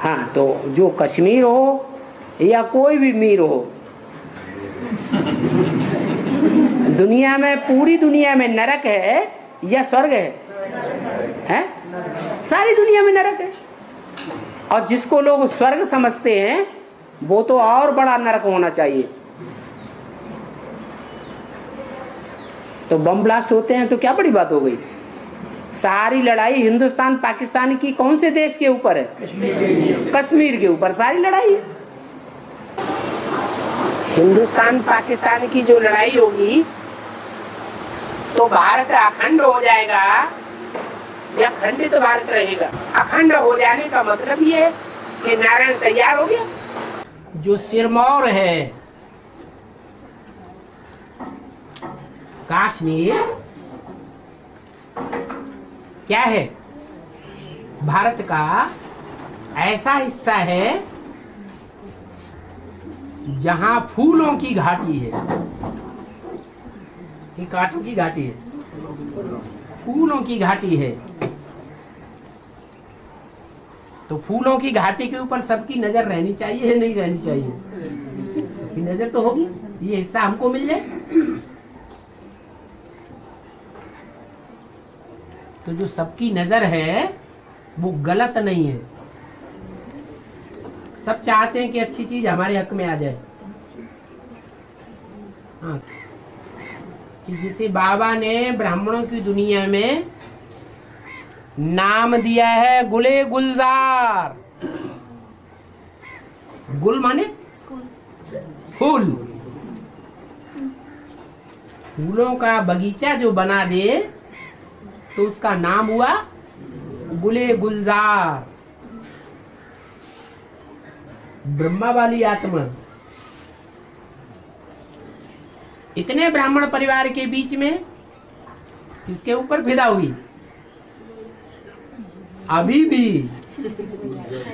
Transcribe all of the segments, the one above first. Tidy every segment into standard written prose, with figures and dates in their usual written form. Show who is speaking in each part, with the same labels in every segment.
Speaker 1: हाँ, तो जो कश्मीर हो या कोई भी मीर हो, दुनिया में, पूरी दुनिया में नरक है या स्वर्ग है? सारी दुनिया में नरक है। और जिसको लोग स्वर्ग समझते हैं वो तो और बड़ा नरक होना चाहिए। तो बम ब्लास्ट होते हैं तो क्या बड़ी बात हो गई? सारी लड़ाई हिंदुस्तान पाकिस्तान की कौन से देश के ऊपर है? कश्मीर के ऊपर सारी लड़ाई है। हिंदुस्तान पाकिस्तान की जो लड़ाई होगी तो भारत अखंड हो जाएगा या खंडित तो भारत रहेगा? अखंड हो जाने का मतलब ये है कि नारायण तैयार हो गया। जो सिरमौर है, कश्मीर क्या है? भारत का ऐसा हिस्सा है जहां फूलों की घाटी है। ये कांटों की घाटी है, फूलों की घाटी है। तो फूलों की घाटी के ऊपर सबकी नजर रहनी चाहिए या नहीं रहनी चाहिए? सबकी नजर तो होगी, ये हिस्सा हमको मिल जाए। तो जो सबकी नजर है वो गलत नहीं है। सब चाहते हैं कि अच्छी चीज हमारे हक में आ जाए। हाँ, कि जिसे बाबा ने ब्राह्मणों की दुनिया में नाम दिया है गुले गुलजार। गुल माने फूल, फूलों का बगीचा जो बना दे तो उसका नाम हुआ गुले गुलजार। ब्रह्मा वाली आत्मा इतने ब्राह्मण परिवार के बीच में किसके ऊपर फिदा हुई? अभी भी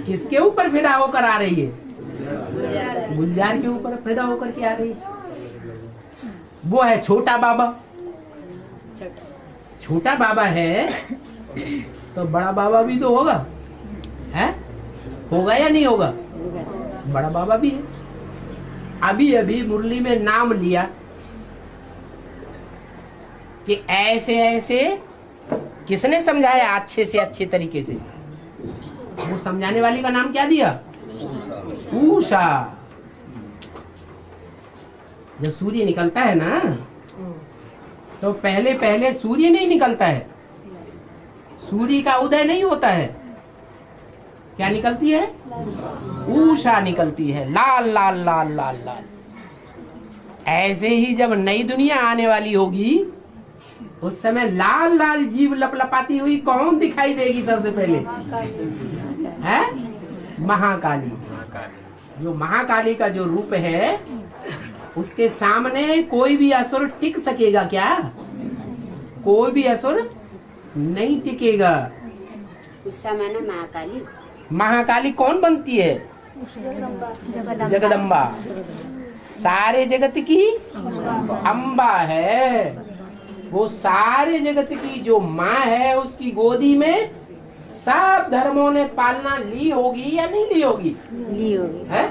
Speaker 1: किसके ऊपर फिदा होकर आ रही है? गुलजार के ऊपर फिदा होकर के आ रही है। वो है छोटा बाबा। छोटा बाबा है तो बड़ा बाबा भी तो होगा, है? होगा या नहीं होगा? बड़ा बाबा भी है। अभी अभी मुरली में नाम लिया कि ऐसे ऐसे किसने समझाया अच्छे से अच्छे तरीके से? वो समझाने वाली का नाम क्या दिया? उषा। जब सूर्य निकलता है ना तो पहले पहले सूर्य नहीं निकलता है, सूर्य का उदय नहीं होता है। क्या निकलती है? उषा निकलती है, लाल लाल लाल लाल लाल। ऐसे ही जब नई दुनिया आने वाली होगी उस समय लाल लाल जीव लपलपाती हुई कौन दिखाई देगी सबसे पहले? है महाकाली। जो महाकाली का जो रूप है उसके सामने कोई भी असुर टिक सकेगा क्या? कोई भी असुर नहीं टिकेगा।
Speaker 2: उषा माना महाकाली।
Speaker 1: महाकाली कौन बनती है? जगदम्बा। सारे जगत की अम्बा है। वो सारे जगत की जो माँ है उसकी गोदी में सब धर्मों ने पालना ली होगी या नहीं ली होगी?
Speaker 2: ली होगी।
Speaker 1: है?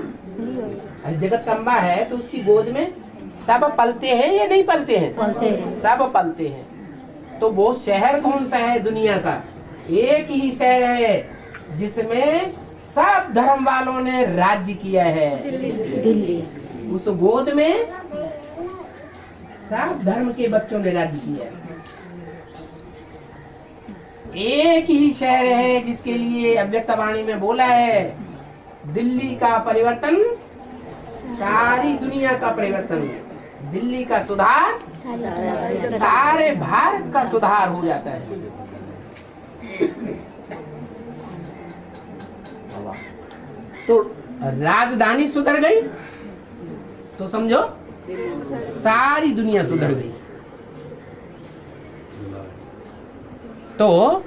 Speaker 1: जगत अम्बा है तो उसकी गोद में सब पलते हैं या नहीं पलते हैं?
Speaker 2: पलते हैं।
Speaker 1: सब पलते हैं। तो वो शहर कौन सा है दुनिया का? एक ही शहर है जिसमें सब धर्म वालों ने राज्य किया है,
Speaker 2: दिल्ली।
Speaker 1: उस गोद में सब धर्म के बच्चों ने राज्य किया है। एक ही शहर है जिसके लिए अव्यक्त वाणी में बोला है दिल्ली का परिवर्तन सारी दुनिया का परिवर्तन है। दिल्ली का सुधार सारे भारत का सुधार हो जाता है। तो राजधानी सुधर गई तो समझो सारी दुनिया सुधर गई। तो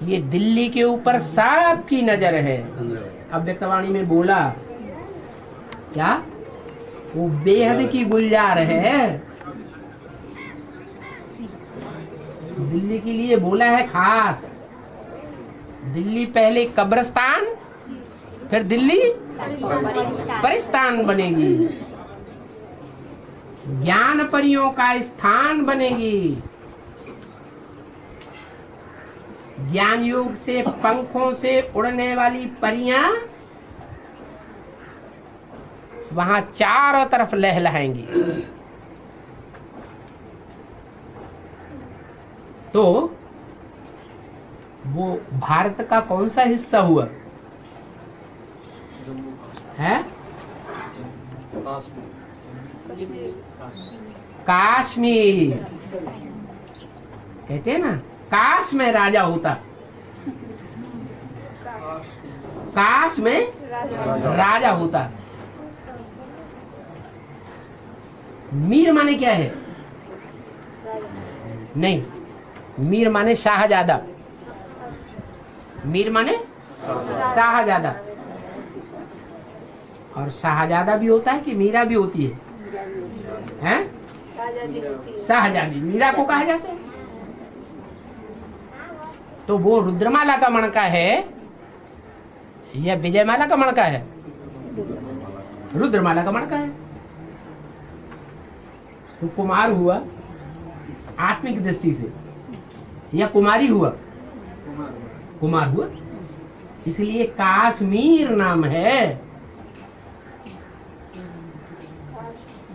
Speaker 1: ये दिल्ली के ऊपर सबकी नजर है। अव्यक्तवाणी में बोला क्या? वो बेहद की गुलजार है। दिल्ली के लिए बोला है खास। दिल्ली पहले कब्रिस्तान फिर दिल्ली परिस्थान बनेगी, ज्ञान परियों का स्थान बनेगी। ज्ञान योग से पंखों से उड़ने वाली परियां वहां चारों तरफ लहलहाएंगी। तो वो भारत का कौन सा हिस्सा हुआ है? काश्मीर। कहते हैं ना, काश में राजा होता, काश में राजा होता। मीर माने क्या है? नहीं, मीर माने शाहजादा। मीर माने शाहजादा। और शाहजादा भी होता है कि मीरा भी होती है? हैं? शाहजादी मीरा को कहा जाता है। तो वो रुद्रमाला का मणका है या विजयमाला का मणका है? रुद्रमाला का मणका है। तो कुमार हुआ आत्मिक दृष्टि से या कुमारी हुआ? कुमार हुआ। इसलिए काश्मीर नाम है।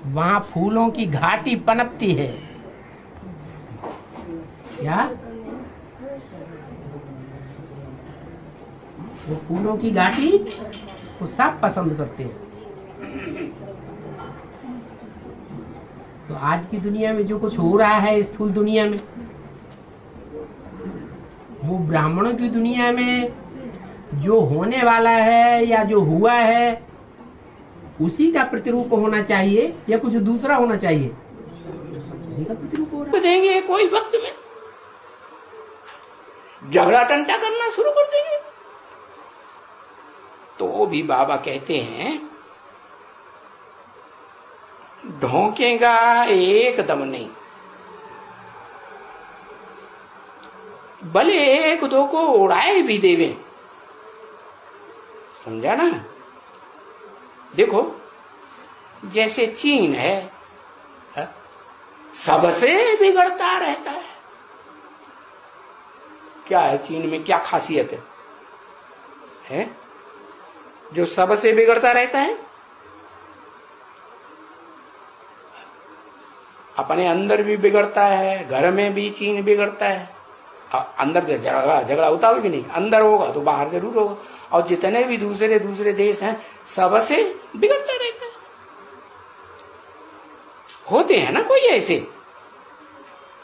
Speaker 1: वहां फूलों की घाटी पनपती है। क्या? वो फूलों की घाटी को सब पसंद करते हैं। तो आज की दुनिया में जो कुछ हो रहा है, स्थूल दुनिया में, वो ब्राह्मणों की दुनिया में जो होने वाला है या जो हुआ है उसी का प्रतिरूप होना चाहिए या कुछ दूसरा होना चाहिए? उसी का प्रतिरूप हो रहा है। देंगे कोई वक्त में झगड़ा टंटा करना शुरू कर देंगे। तो भी बाबा कहते हैं ढोंकेगा एकदम नहीं, भले एक दो को उड़ाए भी देवे। समझा ना? देखो जैसे चीन है, सबसे बिगड़ता रहता है। क्या है चीन में? क्या खासियत है? जो सबसे बिगड़ता रहता है? अपने अंदर भी बिगड़ता है, घर में भी चीन बिगड़ता है। अंदर झगड़ा होता होगा कि नहीं? अंदर होगा तो बाहर जरूर होगा। और जितने भी दूसरे देश हैं सबसे बिगड़ता रहता है। होते हैं ना कोई ऐसे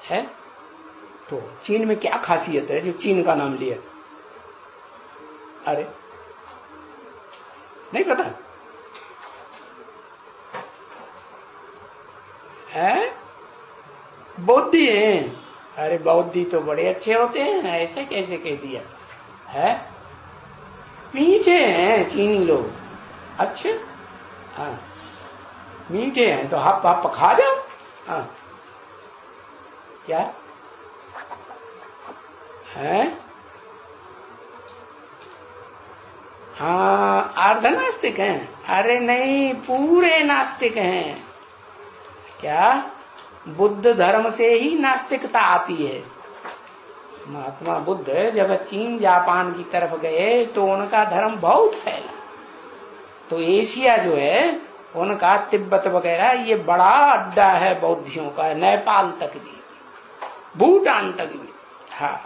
Speaker 1: है। तो चीन में क्या खासियत है जो चीन का नाम लिया? अरे नहीं पता है? बौद्धि है। अरे बौद्धि तो बड़े अच्छे होते हैं, ऐसे कैसे कह दिया है? मीठे हैं चीनी लोग। अच्छे, हाँ मीठे हैं तो हप हप खा जाओ। हाँ क्या है? हाँ अर्ध नास्तिक हैं। अरे नहीं, पूरे नास्तिक हैं। क्या? बुद्ध धर्म से ही नास्तिकता आती है। महात्मा बुद्ध जब चीन जापान की तरफ गए तो उनका धर्म बहुत फैला। तो एशिया जो है उनका तिब्बत वगैरह ये बड़ा अड्डा है बौद्धियों का, नेपाल तक भी, भूटान तक भी। हाँ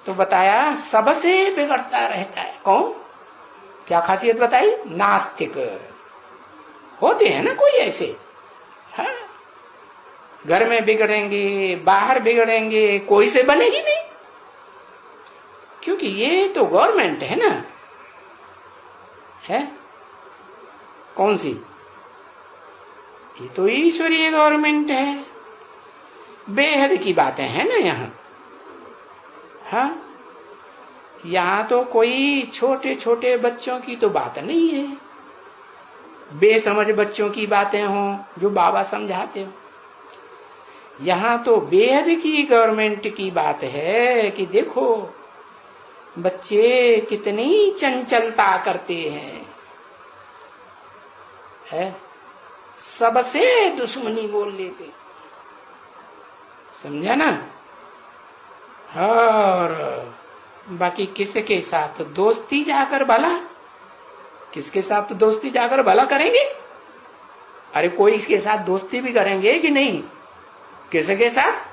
Speaker 1: तो बताया सबसे बिगड़ता रहता है। कौन? क्या खासियत बताई? नास्तिक। होते हैं ना कोई ऐसे, हाँ? घर में बिगड़ेंगे, बाहर बिगड़ेंगे, कोई से बनेगी नहीं। क्योंकि ये तो गवर्नमेंट है ना, है कौन सी? ये तो ईश्वरीय गवर्नमेंट है। बेहद की बातें हैं ना यहाँ। हाँ यहाँ तो कोई छोटे छोटे बच्चों की तो बात नहीं है, बेसमझ बच्चों की बातें हों जो बाबा समझाते हो। यहाँ तो बेहद की गवर्नमेंट की बात है कि देखो बच्चे कितनी चंचलता करते हैं, है सबसे दुश्मनी बोल लेते, समझा ना। और बाकी किसके साथ दोस्ती जाकर भला, किसके साथ दोस्ती जाकर भला करेंगे? अरे कोई इसके साथ दोस्ती भी करेंगे कि नहीं, किसके साथ?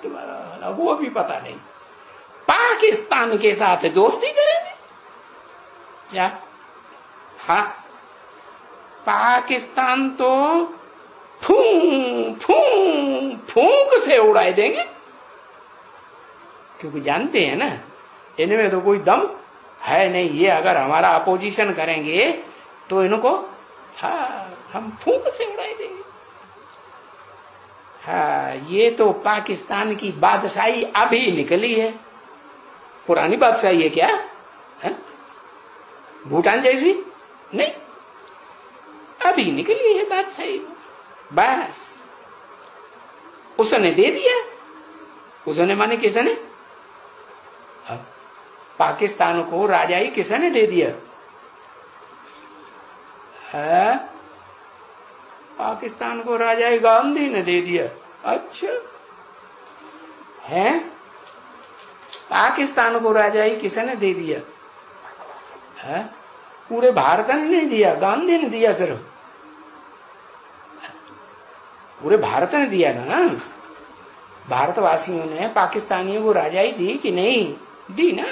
Speaker 1: तुम्हारा वो भी पता नहीं। पाकिस्तान के साथ दोस्ती करेंगे क्या? हाँ, पाकिस्तान तो फूंक फूंक फूंक से उड़ाए देंगे, क्योंकि जानते हैं ना इनमें तो कोई दम है नहीं। ये अगर हमारा अपोजिशन करेंगे तो इनको हम फूंक से उड़ाए देंगे। हाँ, ये तो पाकिस्तान की बादशाही अभी निकली है, पुरानी बादशाही है क्या? भूटान जैसी नहीं, अभी निकली है बादशाही। बस उसने दे दिया। उसने माने किसने? पाकिस्तान को राजाई किसने दे दिया है? पाकिस्तान को राजाई गांधी ने दे दिया। अच्छा है, पाकिस्तान को राजाई किसने दे दिया है? पूरे भारत ने नहीं दिया, गांधी ने दिया सिर्फ। पूरे भारत ने दिया ना। भारतवासियों ने पाकिस्तानियों को राजाई दी कि नहीं दी ना?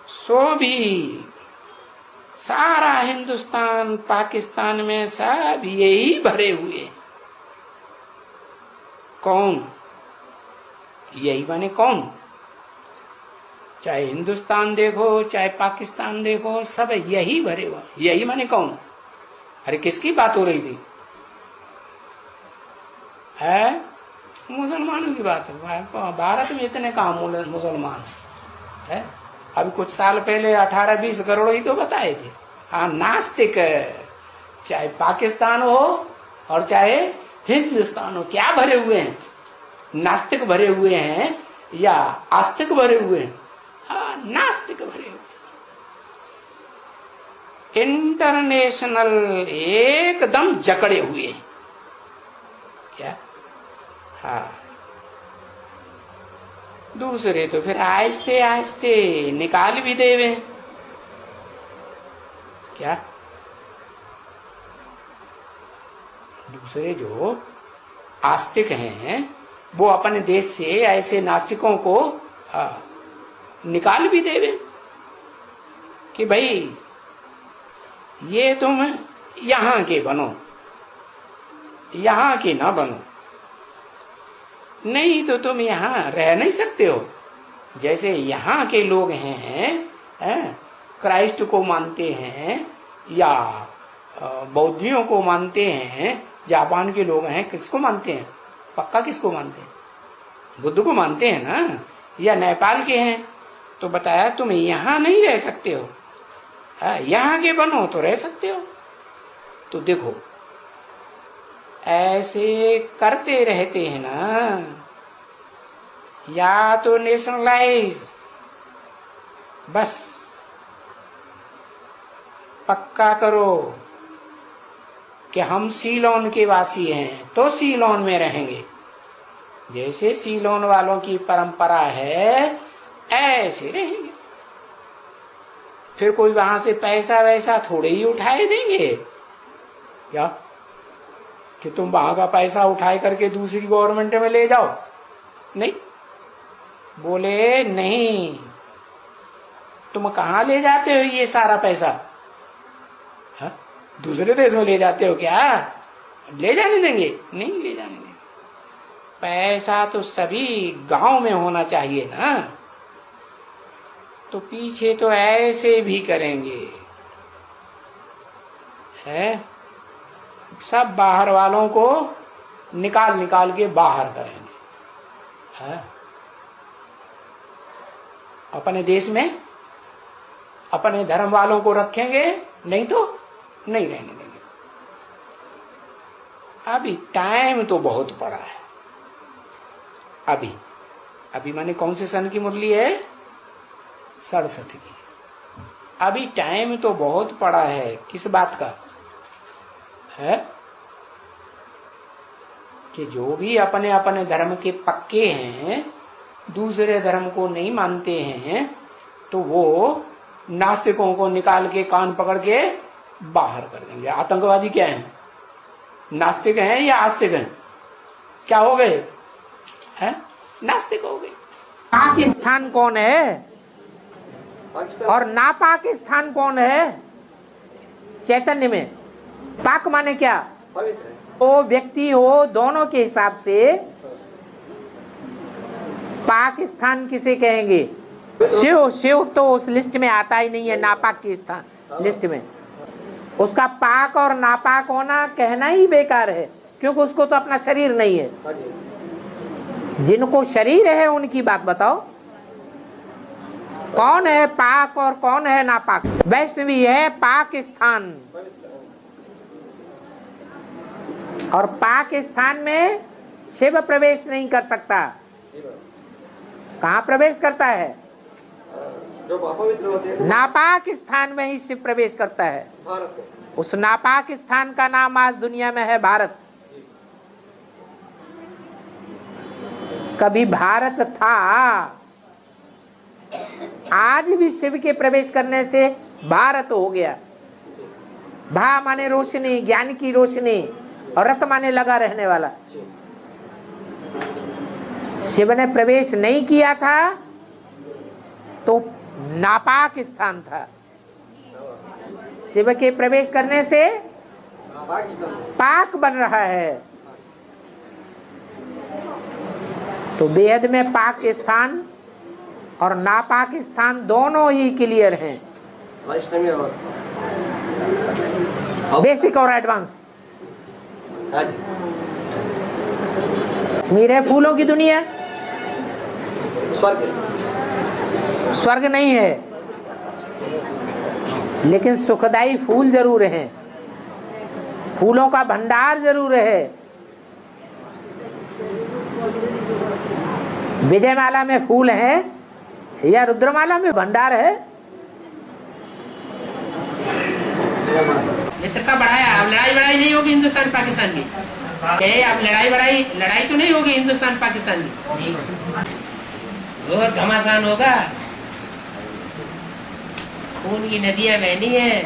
Speaker 1: सो भी सारा हिंदुस्तान पाकिस्तान में सब यही भरे हुए। कौन? यही माने कौन? चाहे हिंदुस्तान देखो चाहे पाकिस्तान देखो, सब यही भरे हुए। यही माने कौन? अरे किसकी बात हो रही थी? है मुसलमानों की बात है। भारत में इतने कहाँ मुसलमान है? अभी कुछ साल पहले 18-20 करोड़ ही तो बताए थे। हाँ, नास्तिक चाहे पाकिस्तान हो और चाहे हिंदुस्तान हो, क्या भरे हुए हैं? नास्तिक भरे हुए हैं या आस्तिक भरे हुए हैं? हाँ, नास्तिक भरे हुए। इंटरनेशनल एकदम जकड़े हुए हैं क्या? हाँ, दूसरे तो फिर आहिस्ते आहिस्ते निकाल भी देवे क्या? दूसरे जो आस्तिक हैं वो अपने देश से ऐसे नास्तिकों को निकाल भी देवे कि भाई ये तुम यहां के बनो, यहां के ना बनो, नहीं तो तुम यहां रह नहीं सकते हो। जैसे यहां के लोग हैं क्राइस्ट को मानते हैं या बौद्धियों को मानते हैं। जापान के लोग हैं किसको मानते हैं? पक्का किसको मानते हैं? बुद्ध को मानते हैं ना। या नेपाल के हैं तो बताया तुम यहां नहीं रह सकते हो, यहां के बनो तो रह सकते हो। तो देखो ऐसे करते रहते हैं ना। या तो नेशनलाइज, बस पक्का करो कि हम सीलोन के वासी हैं तो सीलोन में रहेंगे। जैसे सीलोन वालों की परंपरा है ऐसे रहेंगे। फिर कोई वहां से पैसा वैसा थोड़े ही उठाए देंगे या कि तुम वहां का पैसा उठाए करके दूसरी गवर्नमेंट में ले जाओ। नहीं, बोले नहीं, तुम कहां ले जाते हो ये सारा पैसा? हा? दूसरे देश में ले जाते हो क्या? ले जाने देंगे? नहीं ले जाने देंगे। पैसा तो सभी गांव में होना चाहिए ना। तो पीछे तो ऐसे भी करेंगे, है सब बाहर वालों को निकाल निकाल के बाहर करेंगे, है अपने देश में अपने धर्म वालों को रखेंगे, नहीं तो नहीं रहने देंगे। अभी टाइम तो बहुत पड़ा है, अभी अभी माने कौन से सन की मुरली है? 67 की। अभी टाइम तो बहुत पड़ा है, किस बात का है कि जो भी अपने अपने धर्म के पक्के हैं, दूसरे धर्म को नहीं मानते हैं, तो वो नास्तिकों को निकाल के कान पकड़ के बाहर कर देंगे। आतंकवादी क्या है? नास्तिक हैं या आस्तिक हैं? क्या हो गए? हैं? नास्तिक हो गए। पाकिस्तान कौन है और ना पाकिस्तान कौन है? चैतन्य में पाक माने क्या? वो व्यक्ति हो, दोनों के हिसाब से पाकिस्तान किसे कहेंगे? शिव। शिव तो उस लिस्ट में आता ही नहीं है, नापाक की स्थान लिस्ट में। उसका पाक और नापाक होना कहना ही बेकार है, क्योंकि उसको तो अपना शरीर नहीं है। जिनको शरीर है उनकी बात बताओ, कौन है पाक और कौन है नापाक? वैष्णवी है पाकिस्तान, और पाकिस्तान में शिव प्रवेश नहीं कर सकता। कहाँ प्रवेश करता है? नापाक स्थान में ही शिव प्रवेश करता है। उस नापाक स्थान का नाम आज दुनिया में है भारत। कभी भारत था, आज भी शिव के प्रवेश करने से भारत हो गया। भा माने रोशनी, ज्ञान की रोशनी, और रत माने लगा रहने वाला। शिव ने प्रवेश नहीं किया था तो नापाक स्थान था। शिव के प्रवेश करने से पाक बन रहा है। तो बेहद में पाक स्थान और नापाक स्थान दोनों ही क्लियर हैं, बेसिक और एडवांस। कश्मीर है फूलों की दुनिया, स्वर्ग नहीं है, लेकिन सुखदायी फूल जरूर हैं, फूलों का भंडार जरूर है। विजयमाला में फूल है या रुद्रमाला में भंडार है? मित्र का बढ़ाया। अब लड़ाई नहीं होगी हिंदुस्तान पाकिस्तान की। अब लड़ाई तो नहीं होगी हिंदुस्तान पाकिस्तान की, नहीं होगी, और घमासान होगा, खून की नदियां बहनी है।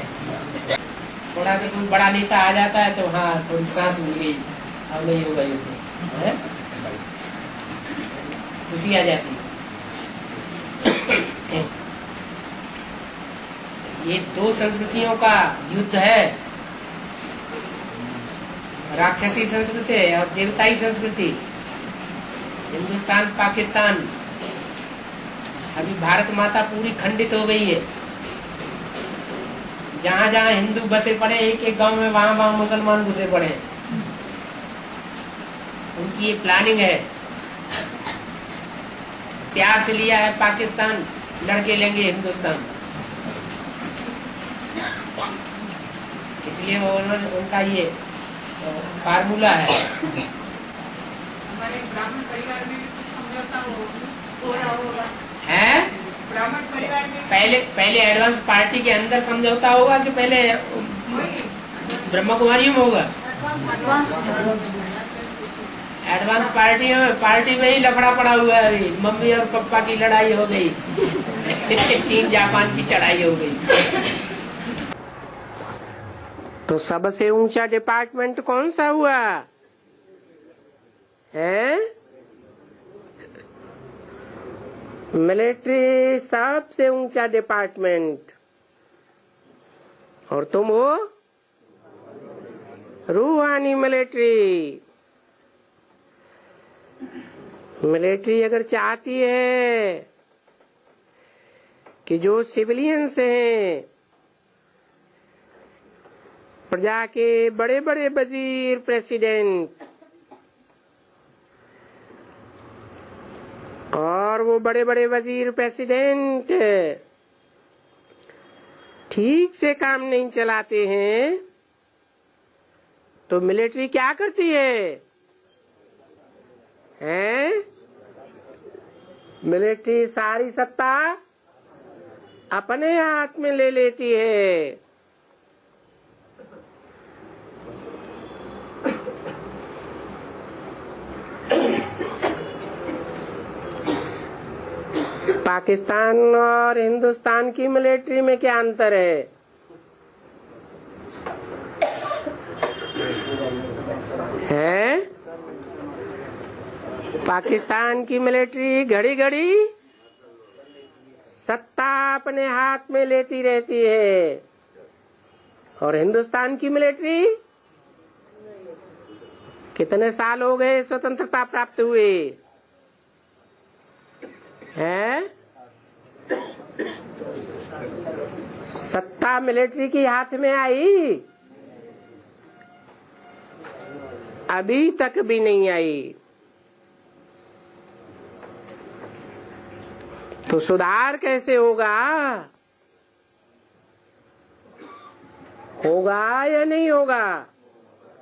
Speaker 1: थोड़ा सा कोई बड़ा नेता आ जाता है तो हाँ थोड़ी सांस मिल गई, अब नहीं होगा युद्ध, खुशी आ जाती। ये दो संस्कृतियों का युद्ध है, राक्षसी संस्कृति और देवताई संस्कृति। हिंदुस्तान पाकिस्तान, अभी भारत माता पूरी खंडित हो गई है। जहाँ जहाँ हिंदू बसे पड़े एक एक गांव में, वहाँ वहाँ मुसलमान घुसे पड़े। उनकी ये प्लानिंग है, प्यार से लिया है पाकिस्तान, लड़के लेंगे हिंदुस्तान। इसलिए उनका ये फार्मूला है।
Speaker 3: हमारे ब्राह्मण परिवार में भी कुछ समझौता हो रहा होगा।
Speaker 1: है
Speaker 3: ब्राह्मण परिवार में
Speaker 1: पहले एडवांस पार्टी के अंदर समझौता होगा कि पहले ब्रह्मा कुमारियों में होगा? एडवांस पार्टी में ही लफड़ा पड़ा हुआ है। अभी मम्मी और पापा की लड़ाई हो गई, चीन जापान की चढ़ाई हो गई। तो सबसे ऊंचा डिपार्टमेंट कौन सा हुआ है? मिलिट्री सबसे ऊंचा डिपार्टमेंट, और तुम हो रूहानी मिलिट्री। मिलिट्री अगर चाहती है कि जो सिविलियंस हैं, प्रजा के बड़े बड़े वजीर, प्रेसिडेंट, और वो बड़े बड़े वजीर प्रेसिडेंट ठीक से काम नहीं चलाते हैं, तो मिलिट्री क्या करती है? मिलिट्री सारी सत्ता अपने हाथ में ले लेती है। पाकिस्तान और हिंदुस्तान की मिलिट्री में क्या अंतर है? पाकिस्तान की मिलिट्री घड़ी घड़ी सत्ता अपने हाथ में लेती रहती है, और हिंदुस्तान की मिलिट्री कितने साल हो गए स्वतंत्रता प्राप्त हुए हैं? सत्ता मिलिट्री की हाथ में आई? अभी तक भी नहीं आई। तो सुधार कैसे होगा? होगा या नहीं होगा?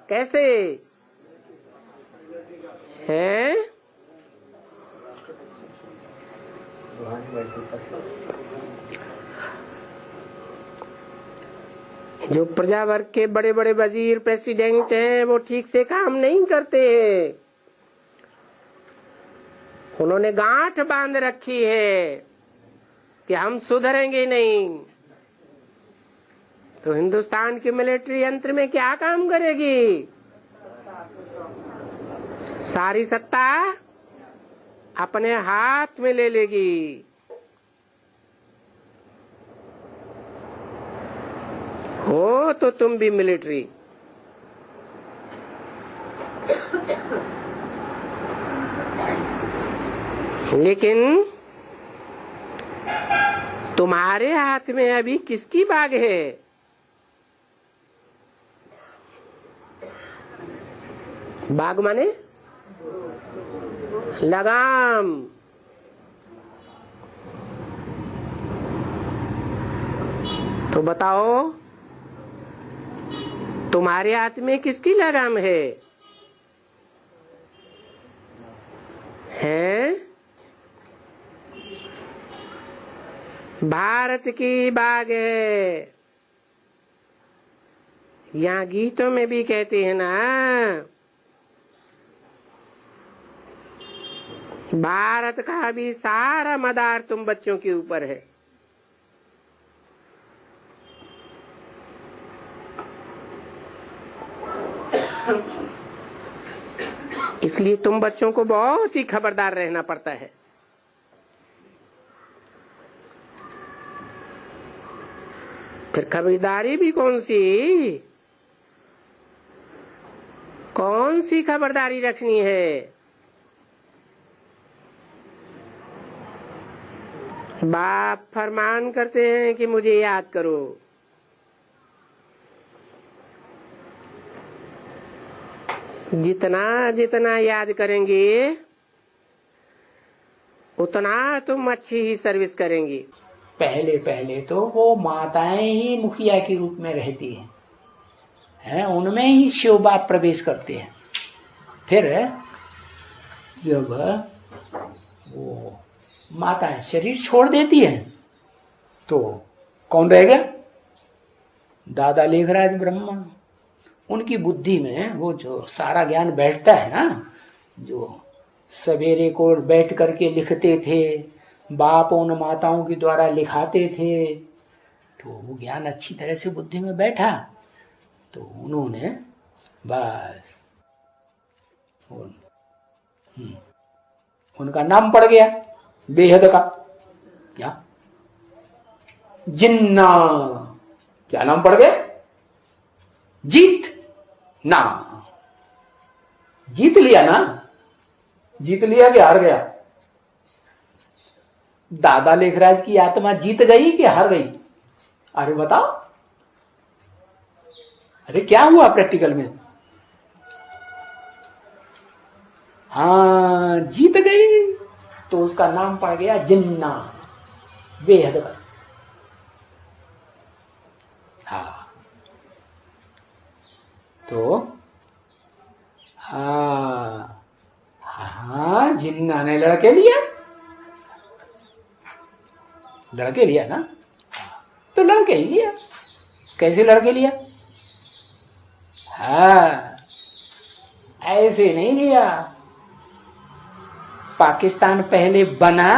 Speaker 1: कैसे है? जो प्रजा वर्ग के बड़े बड़े वजीर प्रेसिडेंट हैं वो ठीक से काम नहीं करते हैं। उन्होंने गांठ बांध रखी है कि हम सुधरेंगे नहीं। तो हिंदुस्तान की मिलिट्री यंत्र में क्या काम करेगी? सारी सत्ता अपने हाथ में ले लेगी। हो तो तुम भी मिलिट्री। लेकिन तुम्हारे हाथ में अभी किसकी बाग है? बाग माने लगाम। तो बताओ तुम्हारे हाथ में किसकी लगाम है? हैं? भारत की बाग है। यहाँ गीतों में भी कहते हैं ना, भारत का भी सारा मदार तुम बच्चों के ऊपर है। इसलिए तुम बच्चों को बहुत ही खबरदार रहना पड़ता है। फिर खबरदारी भी कौन सी खबरदारी रखनी है? बाप फरमान करते हैं कि मुझे याद करो। जितना जितना याद करेंगे उतना तुम अच्छी ही सर्विस करेंगी।
Speaker 4: पहले पहले तो वो माताएं ही मुखिया के रूप में रहती हैं, उनमें ही शिव बाप प्रवेश करते हैं। फिर जब वो माताएं शरीर छोड़ देती हैं तो कौन रह गया? दादा लेखराज ब्रह्मा। उनकी बुद्धि में वो जो सारा ज्ञान बैठता है ना, जो सवेरे को बैठ करके लिखते थे, बाप उन माताओं के द्वारा लिखाते थे, तो वो ज्ञान अच्छी तरह से बुद्धि में बैठा। तो उन्होंने बस उनका नाम पड़ गया बेहद का। क्या? जिन्ना। क्या नाम पड़ गया? जीत ना। जीत लिया ना? जीत लिया कि हार गया? दादा लेखराज की आत्मा जीत गई कि हार गई? अरे बताओ। अरे क्या हुआ प्रैक्टिकल में? हाँ, जीत गई। तो उसका नाम पड़ गया जिन्ना, बेहद का। हाँ, तो हाँ जिन्ना ने लड़के लिया। लड़के लिया ना, तो लड़के ही लिया। कैसे लड़के लिया? हाँ, ऐसे नहीं लिया। पाकिस्तान पहले बना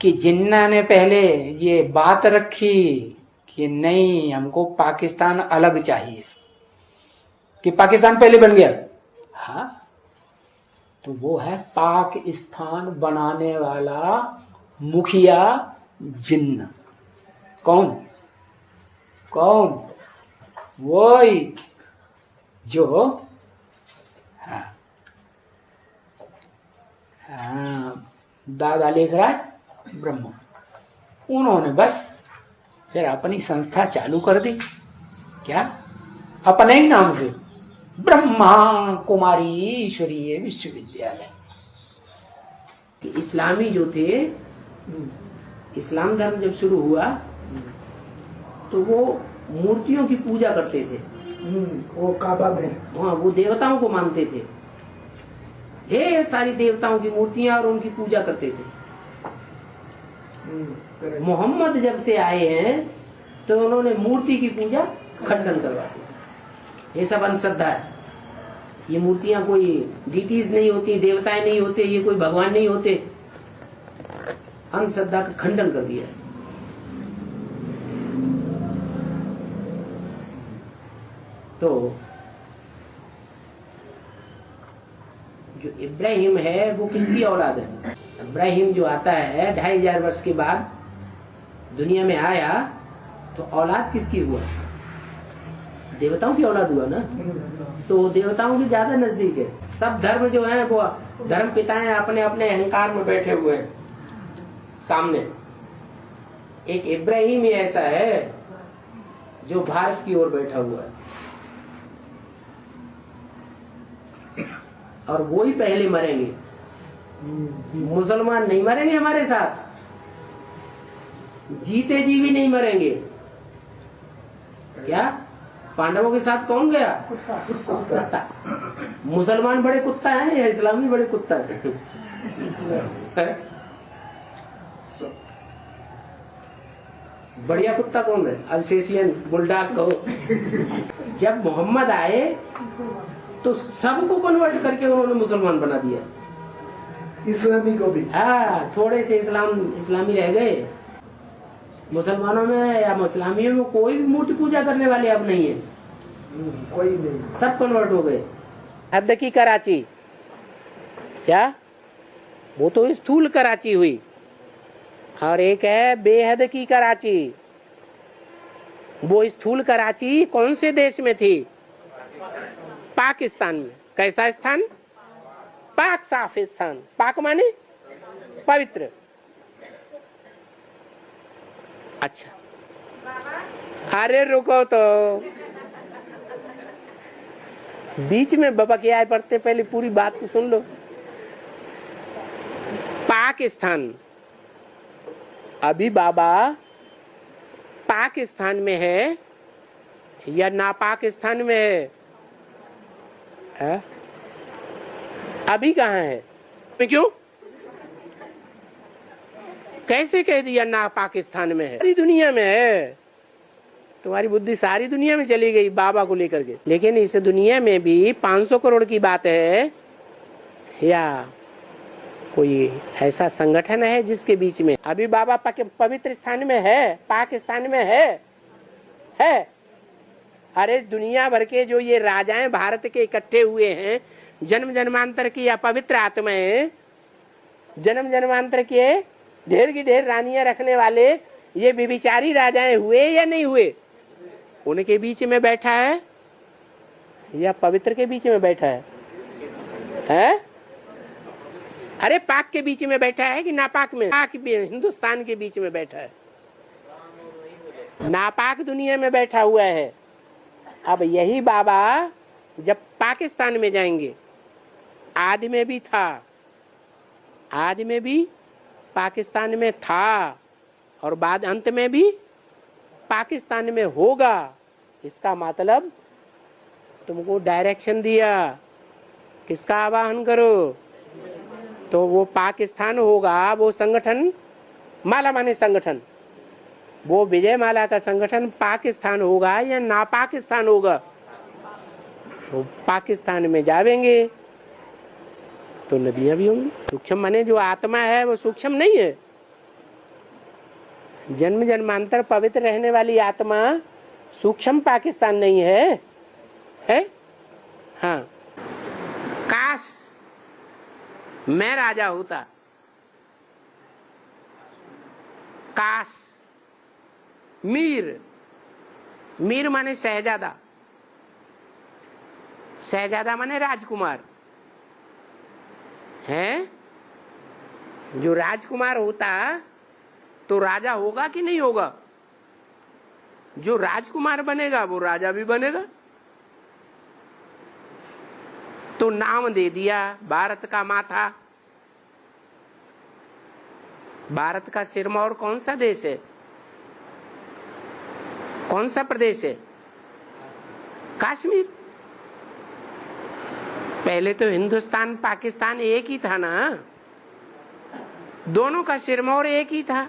Speaker 4: कि जिन्ना ने पहले ये बात रखी कि नहीं, हमको पाकिस्तान अलग चाहिए, कि पाकिस्तान पहले बन गया? हाँ, तो वो है पाकिस्तान बनाने वाला मुखिया जिन्न। कौन? कौन? वही जो हाँ, दादा लिख रहा है ब्रह्मा। उन्होंने बस फिर अपनी संस्था चालू कर दी। क्या? अपने ही नाम से, ब्रह्मा कुमारी ईश्वरीय विश्वविद्यालय।
Speaker 1: इस्लामी जो थे, इस्लाम धर्म जब शुरू हुआ तो वो मूर्तियों की पूजा करते थे।
Speaker 5: वो काबा में,
Speaker 1: हाँ, वो देवताओं को मानते थे, ढेर सारी देवताओं की मूर्तियां, और उनकी पूजा करते थे। मोहम्मद जब से आए हैं तो उन्होंने मूर्ति की पूजा खंडन करवा दी। ये सब अंधश्रद्धा है। ये मूर्तियां कोई डीटीज नहीं होती, देवताएं नहीं होते, ये कोई भगवान नहीं होते। अंधश्रद्धा का खंडन कर दिया। तो जो इब्राहिम है वो किसकी औलाद है? इब्राहिम जो आता है 2500 वर्ष के बाद दुनिया में आया, तो औलाद किसकी हुआ? देवताओं की औलाद हुआ ना। तो देवताओं के ज्यादा नजदीक है। सब धर्म जो है वो धर्म पिताएं अपने अपने अहंकार में बैठे हुए हैं सामने। एक इब्राहिम ही ऐसा है जो भारत की ओर बैठा हुआ है, और वो ही पहले मरेंगे। मुसलमान नहीं मरेंगे हमारे साथ, जीते जी भी नहीं मरेंगे। क्या पांडवों के साथ कौन गया? कुत्ता। मुसलमान बड़े कुत्ता है या इस्लामी बड़े कुत्ता है? बढ़िया कुत्ता कौन है? अल्सेशियन बुलडॉग कहो। जब मोहम्मद आए तो सबको कन्वर्ट करके उन्होंने मुसलमान बना दिया,
Speaker 5: इस्लामी को भी।
Speaker 1: हाँ, थोड़े से इस्लामी रह गए। मुसलमानों में या इस्लामियों में कोई भी मूर्ति पूजा करने वाले अब नहीं है,
Speaker 5: कोई नहीं,
Speaker 1: सब कन्वर्ट हो गए। हद की कराची, क्या वो तो स्थूल कराची हुई, और एक है बेहद की कराची। वो स्थूल कराची कौन से देश में थी? पाकिस्तान में। कैसा स्थान? पाक साफ स्थान। पाक माने पवित्र। अच्छा, अरे रुको तो, बीच में बाबा क्या पढ़ते, पहले पूरी बात को सुन लो। पाकिस्तान, अभी बाबा पाकिस्तान में है या ना पाकिस्तान में है? अभी कहाँ है? क्यों? कैसे कह दिया ना पाकिस्तान में है? सारी दुनिया में है। तुम्हारी बुद्धि सारी दुनिया में चली गई बाबा को लेकर के। लेकिन इस दुनिया में भी 500 करोड़ की बात है, या कोई ऐसा संगठन है जिसके बीच में अभी बाबा पवित्र स्थान में है? पाकिस्तान में है? अरे दुनिया भर के जो ये राजाएं भारत के इकट्ठे हुए हैं, जन्म जन्मांतर की या पवित्र आत्माएं, जन्म जन्मांतर के ढेर की ढेर रानियां रखने वाले ये विभिचारी राजाएं हुए या नहीं हुए? उनके बीच में बैठा है या पवित्र के बीच में बैठा है? अरे पाक के बीच में बैठा है कि नापाक में? पाक हिंदुस्तान के बीच में बैठा है, नापाक दुनिया में बैठा हुआ है। अब यही बाबा जब पाकिस्तान में जाएंगे, आदि में भी था, आदि में भी पाकिस्तान में था, और बाद अंत में भी पाकिस्तान में होगा। इसका मतलब तुमको डायरेक्शन दिया, किसका आवाहन करो, तो वो पाकिस्तान होगा। वो संगठन, माला माने संगठन, वो विजयमाला का संगठन पाकिस्तान होगा या ना पाकिस्तान होगा? तो पाकिस्तान में जावेंगे तो नदियां भी होंगी। सूक्ष्म माने जो आत्मा है वो सूक्ष्म नहीं है। जन्म जन्मांतर पवित्र रहने वाली आत्मा सूक्ष्म पाकिस्तान नहीं है, है? हाँ। काश मैं राजा होता, काश मीर, मीर माने शहजादा, शहजादा माने राजकुमार है। जो राजकुमार होता तो राजा होगा कि नहीं होगा? जो राजकुमार बनेगा वो राजा भी बनेगा। तो नाम दे दिया भारत का माथा। भारत का सिरमौर कौन सा देश है? कौन सा प्रदेश है? कश्मीर। पहले तो हिंदुस्तान पाकिस्तान एक ही था ना, दोनों का सिरमौर एक ही था।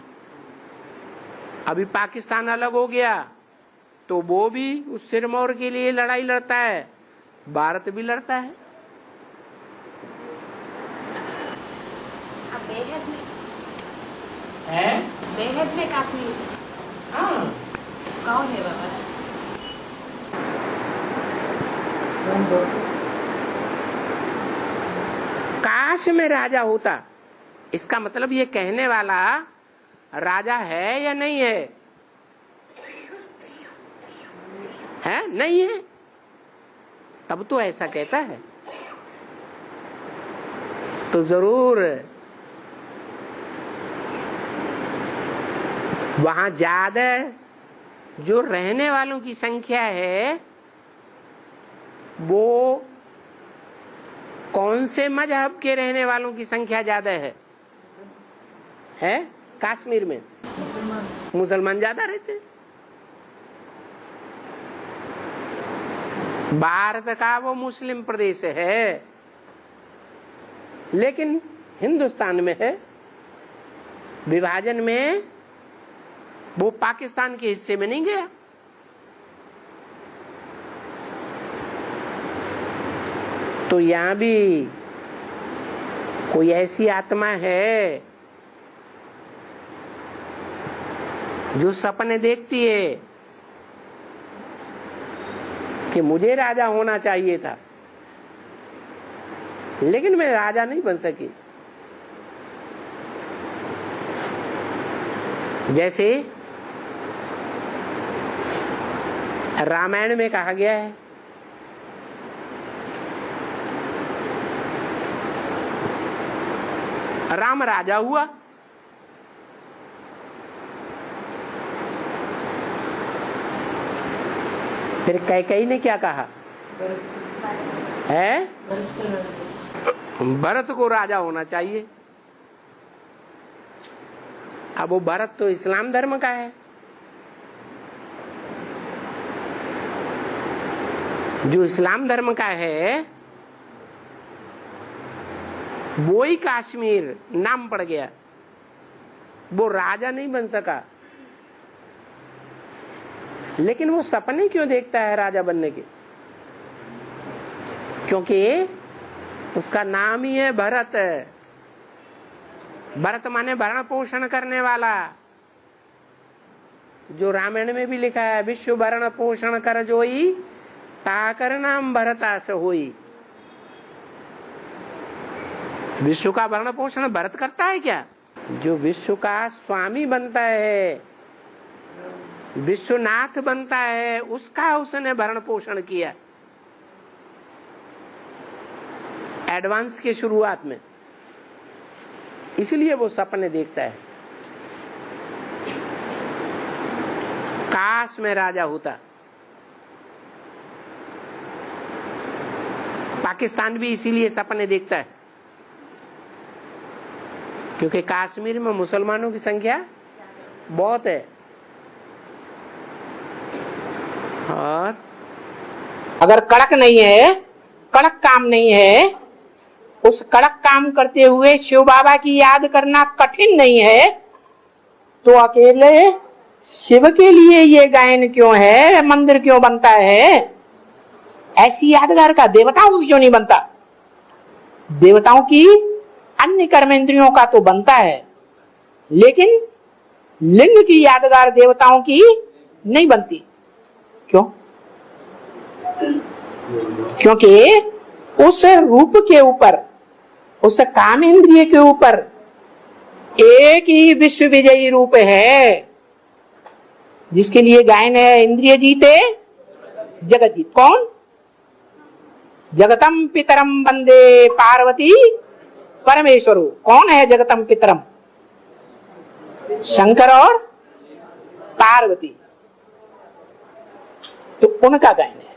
Speaker 1: अभी पाकिस्तान अलग हो गया तो वो भी उस सिरमौर के लिए लड़ाई लड़ता है, भारत भी लड़ता है।
Speaker 2: अब बेहद में
Speaker 1: है?
Speaker 2: बेहद में कश्मीर
Speaker 1: हाँ।
Speaker 2: कौन है बाबा?
Speaker 1: काश में राजा होता, इसका मतलब ये कहने वाला राजा है या नहीं है? है? नहीं है, तब तो ऐसा कहता है। तो जरूर वहां ज्यादा जो रहने वालों की संख्या है वो कौन से मजहब के रहने वालों की संख्या ज्यादा है? कश्मीर में मुसलमान ज्यादा रहते हैं। भारत का वो मुस्लिम प्रदेश है, लेकिन हिंदुस्तान में है। विभाजन में वो पाकिस्तान के हिस्से में नहीं गया। तो यहां भी कोई ऐसी आत्मा है जो सपने देखती है कि मुझे राजा होना चाहिए था, लेकिन मैं राजा नहीं बन सकी। जैसे रामायण में कहा गया है, राम राजा हुआ, फिर कैकेयी ने क्या कहा है? भरत को राजा होना चाहिए। अब वो भरत तो इस्लाम धर्म का है। जो इस्लाम धर्म का है वो ही कश्मीर नाम पड़ गया, वो राजा नहीं बन सका। लेकिन वो सपने क्यों देखता है राजा बनने के? क्योंकि उसका नाम ही है भरत। भरत माने भरण पोषण करने वाला। जो रामायण में भी लिखा है, विश्व भरण पोषण कर जोई ताकर नाम भरतास होई। विश्व का भरण पोषण भरत करता है क्या? जो विश्व का स्वामी बनता है, विश्वनाथ बनता है, उसका उसने भरण पोषण किया एडवांस के शुरुआत में। इसलिए वो सपने देखता है। काश में राजा होता। पाकिस्तान भी इसीलिए सपने देखता है क्योंकि कश्मीर में मुसलमानों की संख्या बहुत है। और अगर कड़क नहीं है, कड़क काम नहीं है, उस कड़क काम करते हुए शिव बाबा की याद करना कठिन नहीं है, तो अकेले
Speaker 4: शिव के लिए ये गायन क्यों है, मंदिर क्यों बनता है, ऐसी यादगार का देवताओं को क्यों नहीं बनता? देवताओं की अन्य कर्मेंद्रियों का तो बनता है, लेकिन लिंग की यादगार देवताओं की नहीं बनती। क्यों? क्योंकि उस रूप के ऊपर, उस काम इंद्रिय के ऊपर एक ही विश्व विजयी रूप है, जिसके लिए गायन है इंद्रिय जीते जगत जीत। कौन? जगतम पितरम वंदे पार्वती परमेश्वरो। कौन है जगतम पितरम? शंकर और पार्वती। तो उनका गायन है।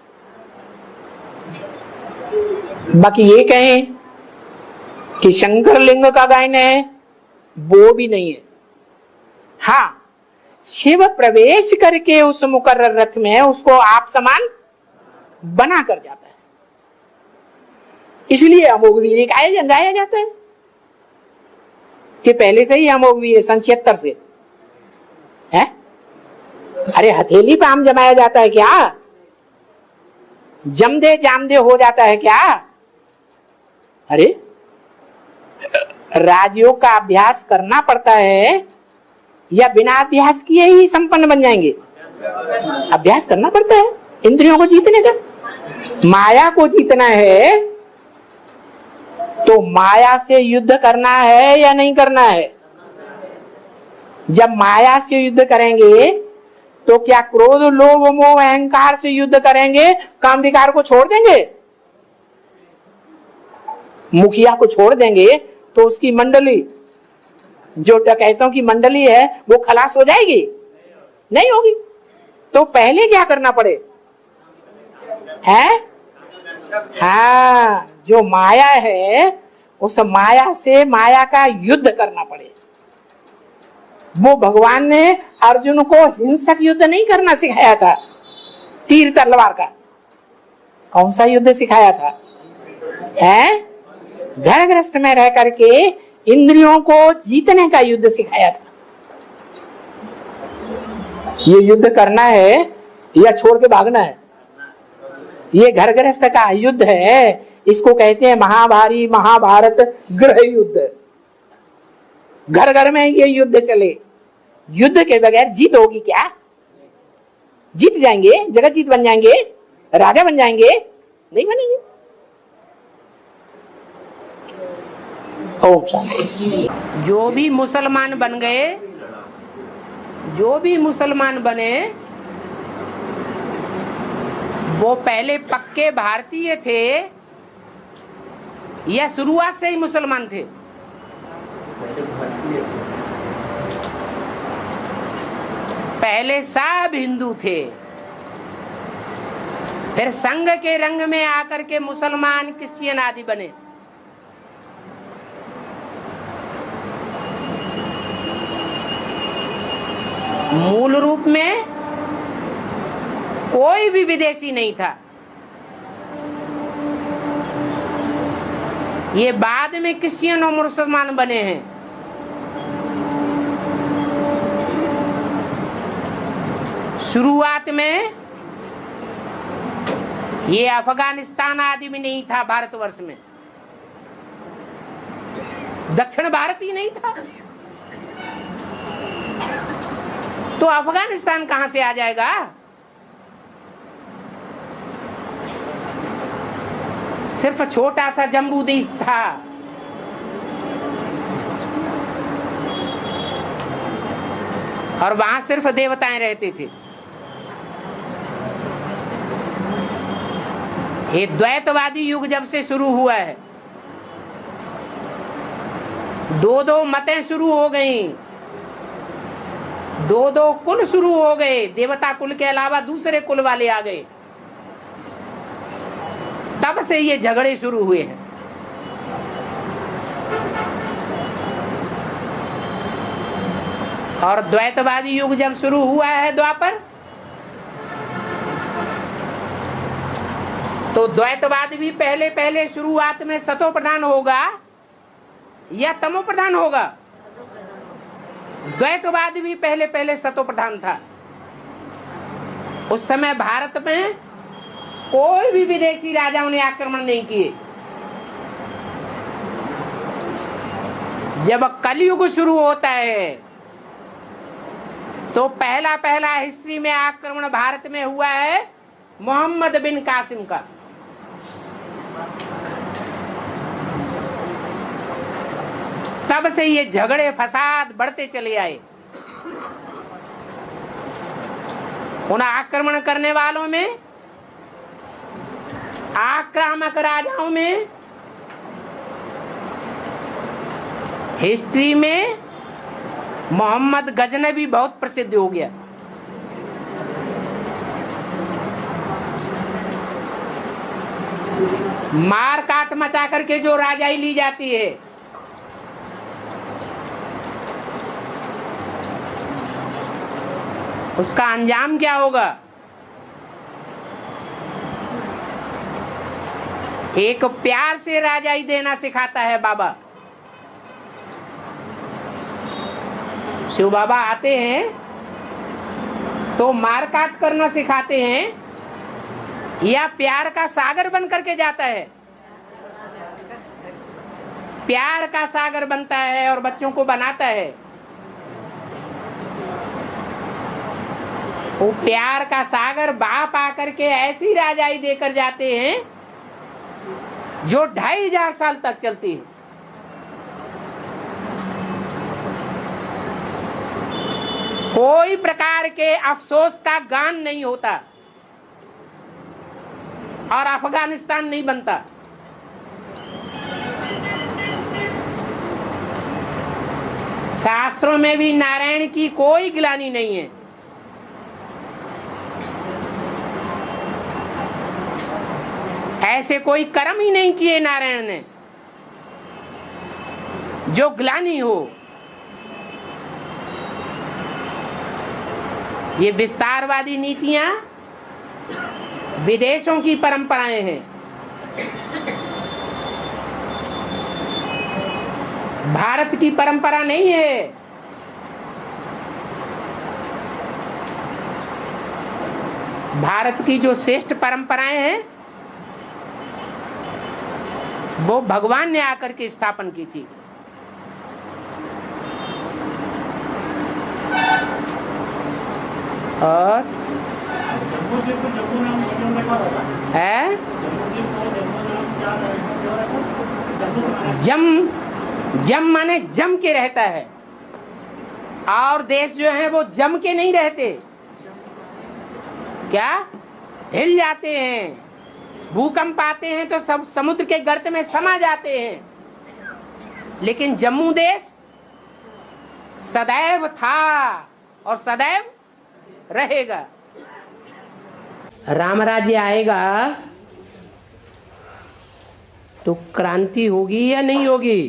Speaker 4: बाकी ये कहें कि शंकर लिंग का गायन है, वो भी नहीं है। हाँ, शिव प्रवेश करके उस मुकर्रर रथ में उसको आप समान बना कर जाता है, इसलिए अमोघ वीर गाया जाता है कि पहले से ही अमोघ वीर सन 76 से है। अरे हथेली पे आम जमाया जाता है क्या? जमदे जामदे हो जाता है क्या? अरे राजयोग का अभ्यास करना पड़ता है या बिना अभ्यास किए ही संपन्न बन जाएंगे? अभ्यास करना पड़ता है इंद्रियों को जीतने का। माया को जीतना है तो माया से युद्ध करना है या नहीं करना है? जब माया से युद्ध करेंगे तो क्या क्रोध लोभ मोह अहंकार से युद्ध करेंगे? काम विकार को छोड़ देंगे? मुखिया को छोड़ देंगे तो उसकी मंडली, जो डकैतों की मंडली है, वो खलास हो जाएगी? नहीं होगी। तो पहले क्या करना पड़े है? हाँ, जो माया है उस माया से माया का युद्ध करना पड़े। वो भगवान ने अर्जुन को हिंसक युद्ध नहीं करना सिखाया था, तीर तलवार का। कौन सा युद्ध सिखाया था? है घर गृहस्थ में रह करके इंद्रियों को जीतने का युद्ध सिखाया था। ये युद्ध करना है या छोड़ के भागना है? ये घर गृहस्थ का युद्ध है। इसको कहते हैं महाभारी महाभारत गृह युद्ध। घर घर में ये युद्ध चले। युद्ध के बगैर जीत होगी क्या? जीत जाएंगे, जगत जीत बन जाएंगे, राजा बन जाएंगे? नहीं बनेंगे। ओम शांति। जो भी मुसलमान बन गए, जो भी मुसलमान बने, वो पहले पक्के भारतीय थे या शुरुआत से ही मुसलमान थे? पहले सब हिंदू थे, फिर संघ के रंग में आकर के मुसलमान क्रिश्चियन आदि बने। मूल रूप में कोई भी विदेशी नहीं था। ये बाद में क्रिश्चियन और मुसलमान बने हैं। शुरुआत में ये अफगानिस्तान आदि में नहीं था, भारतवर्ष में दक्षिण भारत ही नहीं था, तो अफगानिस्तान कहां से आ जाएगा? सिर्फ छोटा सा जम्बू देश था। और वहां सिर्फ देवताएं रहते थे। ये द्वैतवादी युग जब से शुरू हुआ है, दो दो mateं शुरू हो गई, दो दो कुल शुरू हो गए। देवता कुल के अलावा दूसरे कुल वाले आ गए। तब से ये झगड़े शुरू हुए हैं। और द्वैतवादी युग जब शुरू हुआ है द्वापर, तो द्वैतवाद भी पहले पहले शुरुआत में सतो प्रधान होगा या तमो प्रधान होगा?
Speaker 1: द्वैतवाद भी पहले पहले सतोप्रधान था। उस समय भारत में कोई भी विदेशी राजाओं ने आक्रमण नहीं किए। जब कलयुग शुरू होता है तो पहला पहला हिस्ट्री में आक्रमण भारत में हुआ है मोहम्मद बिन कासिम का। तब से ये झगड़े फसाद बढ़ते चले आए। उन आक्रमण करने वालों में, आक्रामक राजाओं में हिस्ट्री में मोहम्मद गजनबी बहुत प्रसिद्ध हो गया। मार काट मचा करके जो राजाई ली जाती है, उसका अंजाम क्या होगा? एक प्यार से राजाई देना सिखाता है बाबा। शिव बाबा आते हैं तो मार काट करना सिखाते हैं या प्यार का सागर बन करके जाता है? प्यार का सागर बनता है और बच्चों को बनाता है। वो प्यार का सागर बाप आकर के ऐसी राजाई देकर जाते हैं जो 2500 साल तक चलती है। कोई प्रकार के अफसोस का गान नहीं होता और अफगानिस्तान नहीं बनता। शास्त्रों में भी नारायण की कोई गिलानी नहीं है। ऐसे कोई कर्म ही नहीं किए नारायण ने जो ग्लानि हो। ये विस्तारवादी नीतियां विदेशों की परंपराएं हैं। भारत की परंपरा नहीं है। भारत की जो श्रेष्ठ परंपराएं हैं वो भगवान ने आकर के स्थापन की थी। और है जम माने जम के रहता है, और देश जो है वो जम के नहीं रहते। क्या हिल जाते हैं, भूकंप आते हैं तो सब समुद्र के गर्त में समा जाते हैं। लेकिन जम्मू देश सदैव था और सदैव रहेगा। राम राज्य आएगा तो क्रांति होगी या नहीं होगी?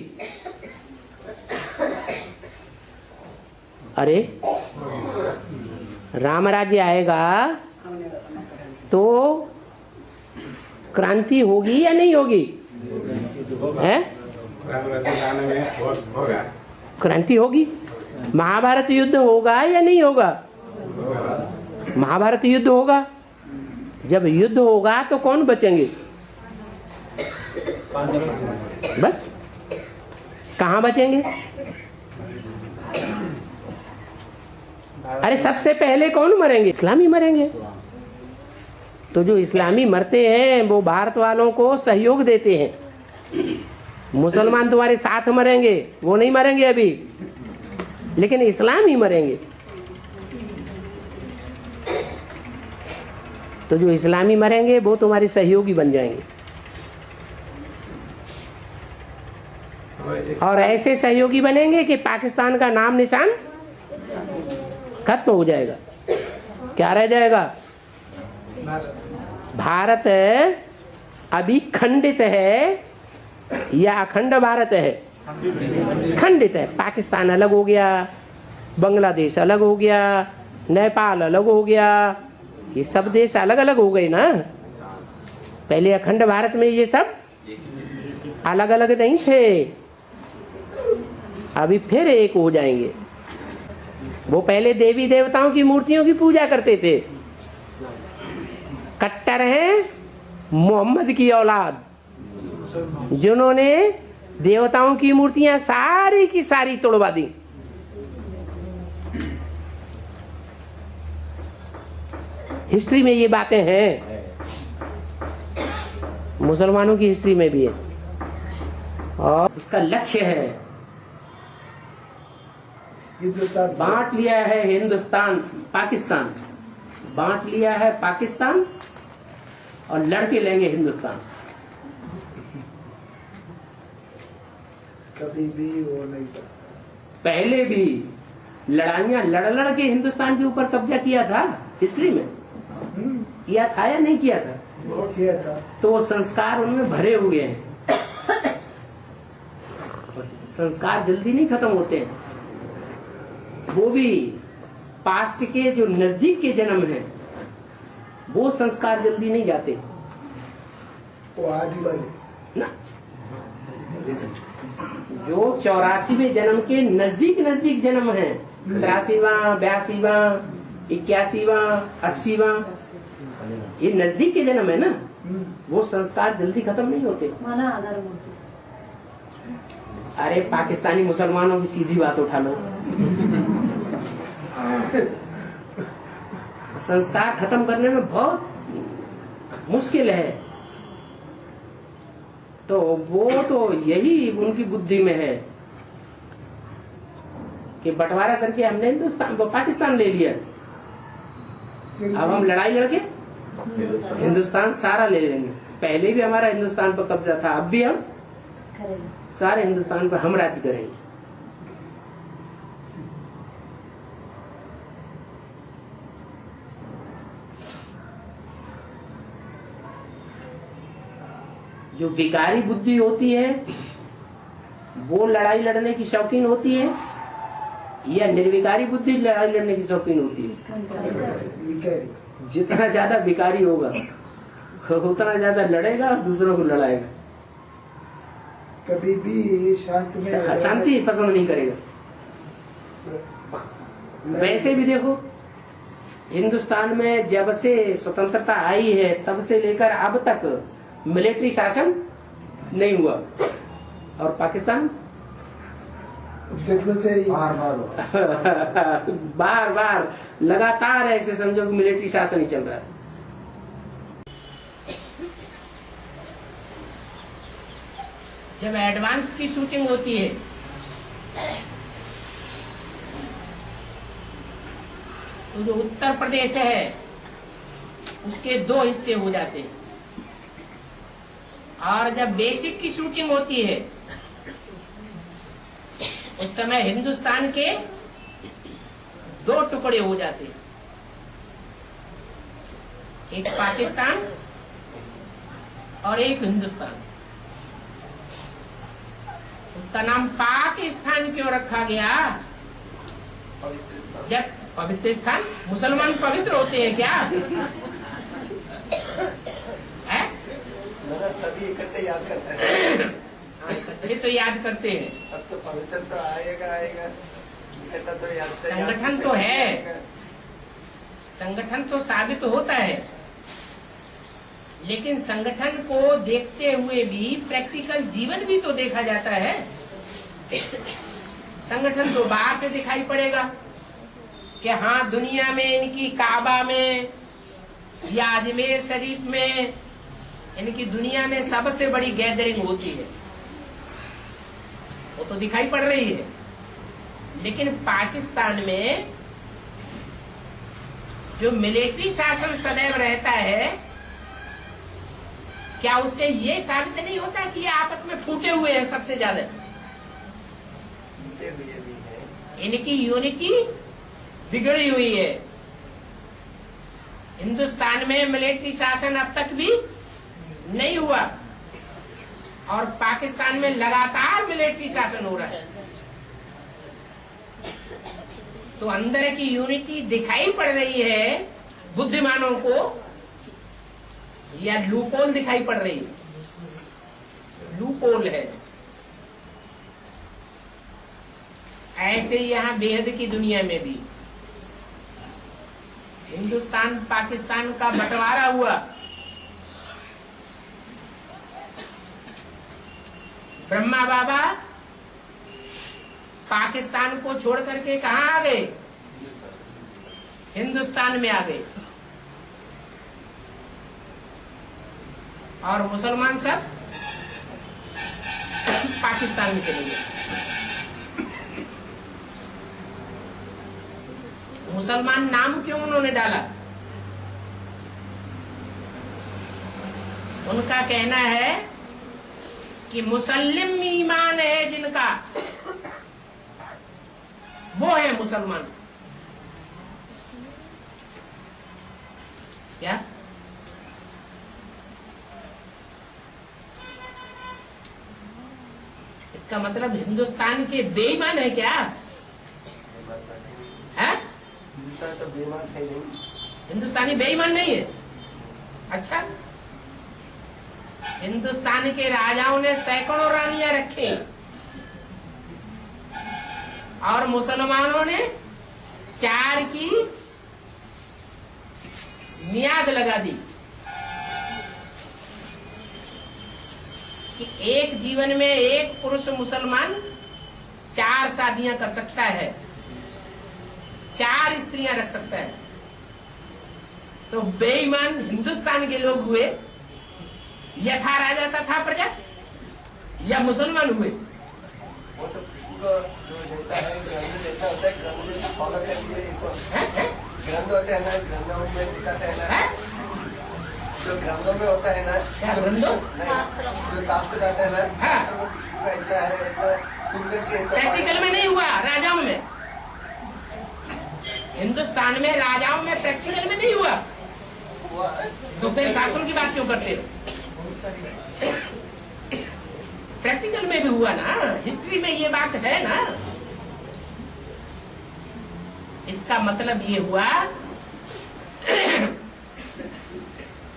Speaker 1: अरे राम राज्य आएगा तो क्रांति होगी या नहीं होगी? है क्रांति होगी। महाभारत युद्ध होगा या नहीं होगा? महाभारत युद्ध होगा। जब युद्ध होगा तो कौन बचेंगे? बस कहाँ बचेंगे? अरे सबसे पहले कौन मरेंगे? इस्लामी मरेंगे। तो जो इस्लामी मरते हैं वो भारत वालों को सहयोग देते हैं। मुसलमान तुम्हारे साथ मरेंगे, वो नहीं मरेंगे अभी, लेकिन इस्लामी मरेंगे। तो जो इस्लामी मरेंगे वो तुम्हारे सहयोगी बन जाएंगे, और ऐसे सहयोगी बनेंगे कि पाकिस्तान का नाम निशान खत्म हो जाएगा। क्या रह जाएगा? भारत अभी खंडित है या अखंड भारत है? खंडित है। पाकिस्तान अलग हो गया, बांग्लादेश अलग हो गया, नेपाल अलग हो गया, ये सब देश अलग अलग हो गए ना। पहले अखंड भारत में ये सब अलग अलग नहीं थे, अभी फिर एक हो जाएंगे। वो पहले देवी देवताओं की मूर्तियों की पूजा करते थे। कट्टर है मोहम्मद की औलाद, जिन्होंने देवताओं की मूर्तियां सारी की सारी तोड़वा दी। हिस्ट्री में ये बातें हैं, मुसलमानों की हिस्ट्री में भी है। और उसका लक्ष्य है,
Speaker 5: हिंदुस्तान
Speaker 1: बांट लिया है हिंदुस्तान पाकिस्तान, बांट लिया है पाकिस्तान और लड़के लेंगे हिंदुस्तान।
Speaker 5: कभी भी वो नहीं सकता।
Speaker 1: पहले भी लड़ाइयां लड़ के हिंदुस्तान के ऊपर कब्जा किया था, हिस्ट्री में किया था या नहीं किया था?
Speaker 5: वो किया था।
Speaker 1: तो वो संस्कार उनमें भरे हुए हैं। संस्कार जल्दी नहीं खत्म होते हैं। वो भी पास्ट के जो नजदीक के जन्म हैं, वो संस्कार जल्दी नहीं जाते
Speaker 5: वो आदि वाले
Speaker 1: ना। जो 84वें जन्म के नजदीक जन्म है, 83वां 82वां 81वां 80वां, ये नजदीक के जन्म है ना, वो संस्कार जल्दी खत्म नहीं होते।
Speaker 2: माना आधार मूर्ति।
Speaker 1: अरे पाकिस्तानी मुसलमानों की सीधी बात उठा लो, संस्कार खत्म करने में बहुत मुश्किल है। तो वो तो यही उनकी बुद्धि में है कि बंटवारा करके हमने पाकिस्तान ले लिया, अब हम लड़ाई लड़के हिंदुस्तान सारा ले लेंगे। पहले भी हमारा हिंदुस्तान पर कब्जा था, अब भी हम सारे हिंदुस्तान पर हम राज्य करेंगे। जो विकारी बुद्धि होती है वो लड़ाई लड़ने की शौकीन होती है, या निर्विकारी बुद्धि लड़ाई लड़ने की शौकीन होती है?
Speaker 5: विकारी।
Speaker 1: जितना ज्यादा विकारी होगा उतना ज्यादा लड़ेगा और दूसरों को लड़ाएगा,
Speaker 5: कभी भी
Speaker 1: शांति पसंद नहीं करेगा। वैसे भी देखो, हिंदुस्तान में जब से स्वतंत्रता आई है तब से लेकर अब तक मिलिट्री शासन नहीं हुआ, और पाकिस्तान
Speaker 5: जन्म से ही
Speaker 1: बार बार लगातार ऐसे समझो कि मिलिट्री शासन ही चल रहा है। जब एडवांस की शूटिंग होती है तो जो उत्तर प्रदेश है उसके 2 हिस्से हो जाते हैं, और जब बेसिक की शूटिंग होती है उस समय हिंदुस्तान के 2 टुकड़े हो जाते हैं, एक पाकिस्तान और एक हिंदुस्तान। उसका नाम पाकिस्तान क्यों रखा गया? जब पवित्र स्थान, मुसलमान पवित्र होते हैं क्या?
Speaker 6: सभी इकट्ठे याद करते हैं।
Speaker 1: ये तो याद करते हैं।
Speaker 6: अब तो पवित्र तो आएगा इकट्ठा तो याद से
Speaker 1: संगठन तो है, संगठन तो साबित होता है, लेकिन संगठन को देखते हुए भी प्रैक्टिकल जीवन भी तो देखा जाता है। संगठन तो बाहर से दिखाई पड़ेगा कि हाँ दुनिया में इनकी काबा में या अजमेर शरीफ में इनकी दुनिया में सबसे बड़ी गैदरिंग होती है, वो तो दिखाई पड़ रही है। लेकिन पाकिस्तान में जो मिलिट्री शासन सदैव रहता है, क्या उससे ये साबित नहीं होता कि ये आपस में फूटे हुए हैं सबसे ज्यादा? इनकी यूनिटी बिगड़ी हुई है। हिंदुस्तान में मिलिट्री शासन अब तक भी नहीं हुआ, और पाकिस्तान में लगातार मिलिट्री शासन हो रहा है। तो अंदर की यूनिटी दिखाई पड़ रही है बुद्धिमानों को, या लूपोल दिखाई पड़ रही है? लूपोल है। ऐसे यहाँ बेहद की दुनिया में भी हिंदुस्तान पाकिस्तान का बंटवारा हुआ, ब्रह्मा बाबा पाकिस्तान को छोड़ करके कहाँ आ गए? हिंदुस्तान में आ गए। और मुसलमान सब पाकिस्तान में चले गए। मुसलमान नाम क्यों उन्होंने डाला? उनका कहना है कि मुसल्लिम ईमान है जिनका, वो है मुसलमान। क्या? इसका मतलब हिंदुस्तान के बेईमान है क्या? है?
Speaker 6: तो बेईमान है नहीं।
Speaker 1: हिंदुस्तानी बेईमान नहीं है। अच्छा, हिंदुस्तान के राजाओं ने सैकड़ों रानियां रखी और मुसलमानों ने 4 की मियाद लगा दी कि एक जीवन में एक पुरुष मुसलमान 4 शादियां कर सकता है, 4 स्त्रियां रख सकता है। तो बेईमान हिंदुस्तान के लोग हुए, यथा राजा तथा प्रजा, या मुसलमान हुए?
Speaker 6: वो तो किसी को जो जैसा है ग्रंथ जैसा होता है, ग्रंथ जैसा फॉलो कर लिए तो ग्रंथ होते हैं ना, ग्रंथों में दिखाते हैं ना, जो ग्रंथों में होता है ना,
Speaker 1: क्या ग्रंथों?
Speaker 6: जो शास्त्र रहता है ना, शास्त्र में किसी को ऐसा है, ऐसा सुनकर के
Speaker 1: प्रैक्टिकल में नहीं हुआ, राजाओं में। हिंदुस्तान में राजाओं में प्रैक्टिकल में नहीं हुआ, तो फिर शास्त्रों की बात क्यों करते हो? प्रैक्टिकल में भी हुआ ना, हिस्ट्री में ये बात है ना। इसका मतलब ये हुआ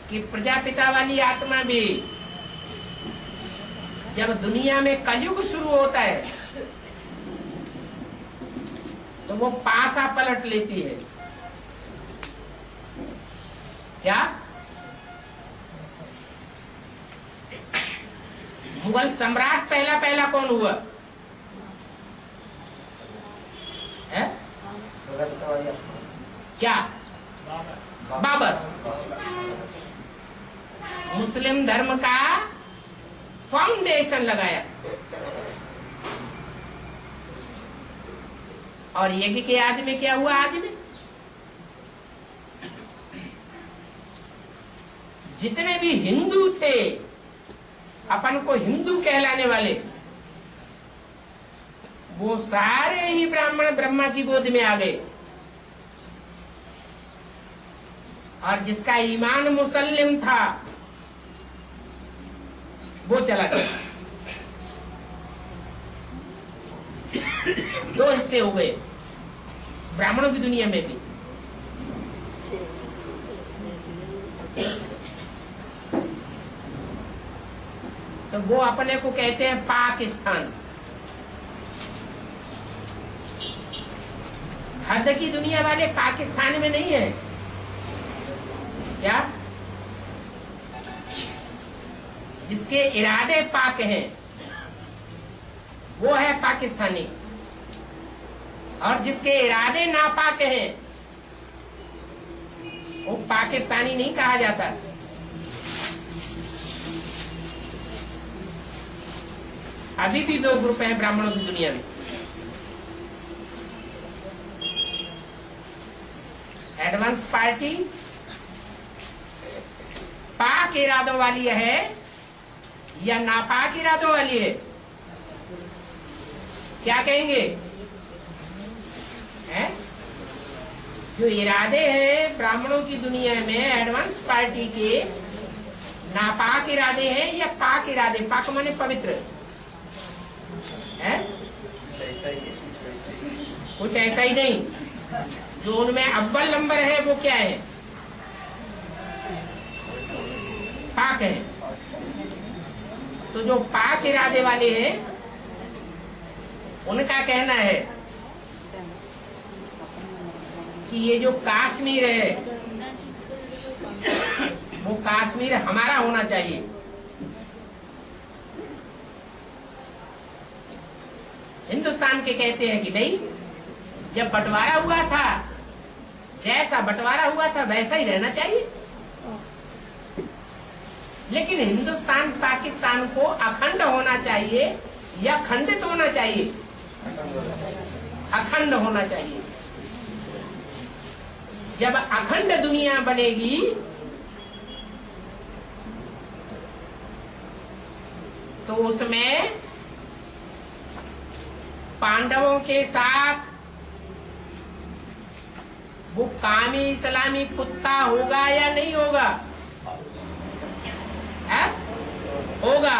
Speaker 1: कि प्रजापिता वाली आत्मा भी जब दुनिया में कलयुग शुरू होता है तो वो पासा पलट लेती है। क्या? मुगल सम्राट पहला कौन हुआ है? क्या? बाबर। मुस्लिम धर्म का फाउंडेशन लगाया और यज्ञ के आदि में क्या हुआ? आदि में जितने भी हिंदू थे, अपन को हिंदू कहलाने वाले, वो सारे ही ब्राह्मण ब्रह्मा की गोद में आ गए। और जिसका ईमान मुसल्लिम था वो चला गया। 2 हिस्से हो गए ब्राह्मणों की दुनिया में भी। तो वो अपने को कहते हैं पाकिस्तान। हद की दुनिया वाले पाकिस्तान में नहीं है। क्या? जिसके इरादे पाक हैं वो है पाकिस्तानी, और जिसके इरादे नापाक हैं वो पाकिस्तानी नहीं कहा जाता। अभी भी 2 ग्रुप हैं ब्राह्मणों की दुनिया में। एडवांस पार्टी पाक इरादों वाली है या नापाक इरादों वाली है? क्या कहेंगे? हैं? जो इरादे हैं ब्राह्मणों की दुनिया में एडवांस पार्टी के, नापाक इरादे हैं या पाक इरादे? पाक माने पवित्र है, कुछ ऐसा ही नहीं। जो उनमें अव्वल नंबर है वो क्या है? पाक है। तो जो पाक इरादे वाले हैं उनका कहना है कि ये जो कश्मीर है वो कश्मीर हमारा होना चाहिए। हिंदुस्तान के कहते हैं कि नहीं, जब बंटवारा हुआ था, जैसा बंटवारा हुआ था वैसा ही रहना चाहिए। लेकिन हिंदुस्तान पाकिस्तान को अखंड होना चाहिए या खंडित होना चाहिए? अखंड होना चाहिए। जब अखंड दुनिया बनेगी तो उसमें पांडवों के साथ वो कामी इस्लामी कुत्ता होगा या नहीं होगा? है? होगा।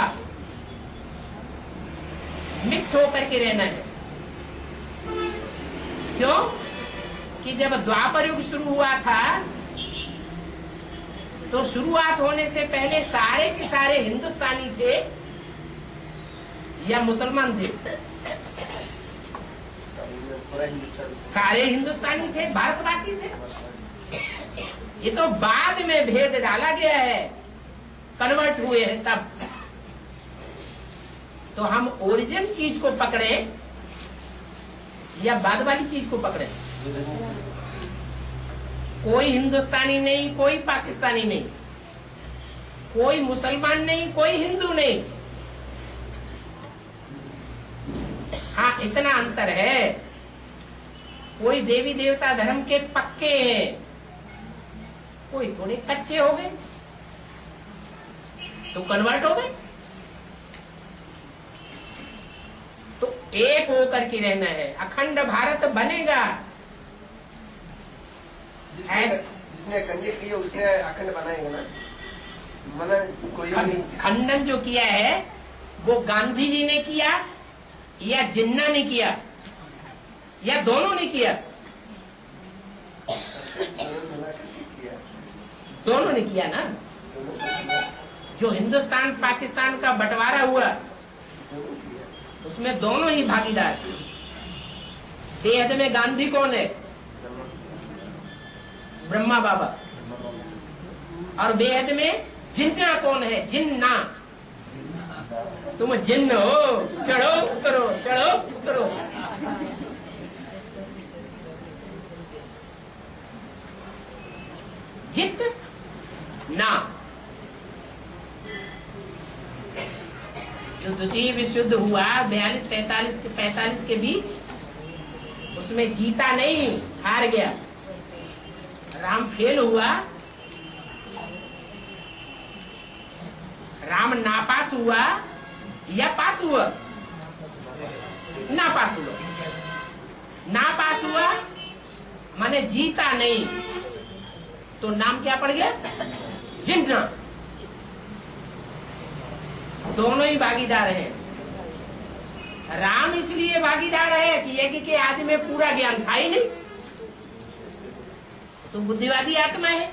Speaker 1: मिक्स होकर के रहना है। क्यों? कि जब द्वापर युग शुरू हुआ था तो शुरुआत होने से पहले सारे के सारे हिंदुस्तानी थे या मुसलमान थे? सारे हिंदुस्तानी थे, भारतवासी थे। ये तो बाद में भेद डाला गया है, कन्वर्ट हुए हैं तब। तो हम ओरिजिन चीज को पकड़े या बाद वाली चीज को पकड़े? कोई हिंदुस्तानी नहीं, कोई पाकिस्तानी नहीं, कोई मुसलमान नहीं, कोई हिंदू नहीं। हाँ, इतना अंतर है, कोई देवी देवता धर्म के पक्के हैं, कोई थोड़े कच्चे हो गए तो कन्वर्ट हो गए। तो एक होकर के रहना है, अखंड भारत बनेगा।
Speaker 6: जिसने खंडित किया उसने अखंड बनाएगा ना, मना कोई नहीं।
Speaker 1: खंडन जो किया है वो गांधी जी ने किया या जिन्ना ने किया या दोनों ने किया? दोनों ने किया ना। जो हिंदुस्तान पाकिस्तान का बंटवारा हुआ उसमें दोनों ही भागीदार। बेहद में गांधी कौन है? ब्रह्मा बाबा। और बेहद में जिन्ना कौन है? जिन्ना। तुम जिन्न हो, चढ़ो उतरो, चढ़ो उतरो। जित ना। जो द्वितीय विश्व युद्ध हुआ 42-45 के बीच, उसमें जीता नहीं, हार गया। राम फेल हुआ, राम नापास हुआ या पास हुआ? नापास हुआ। नापास हुआ माने जीता नहीं, तो नाम क्या पड़ गया? जिन्ना। दोनों ही भागीदार हैं। राम इसलिए भागीदार है कि यज्ञ के आदि में पूरा ज्ञान था ही नहीं, तो बुद्धिवादी आत्मा है।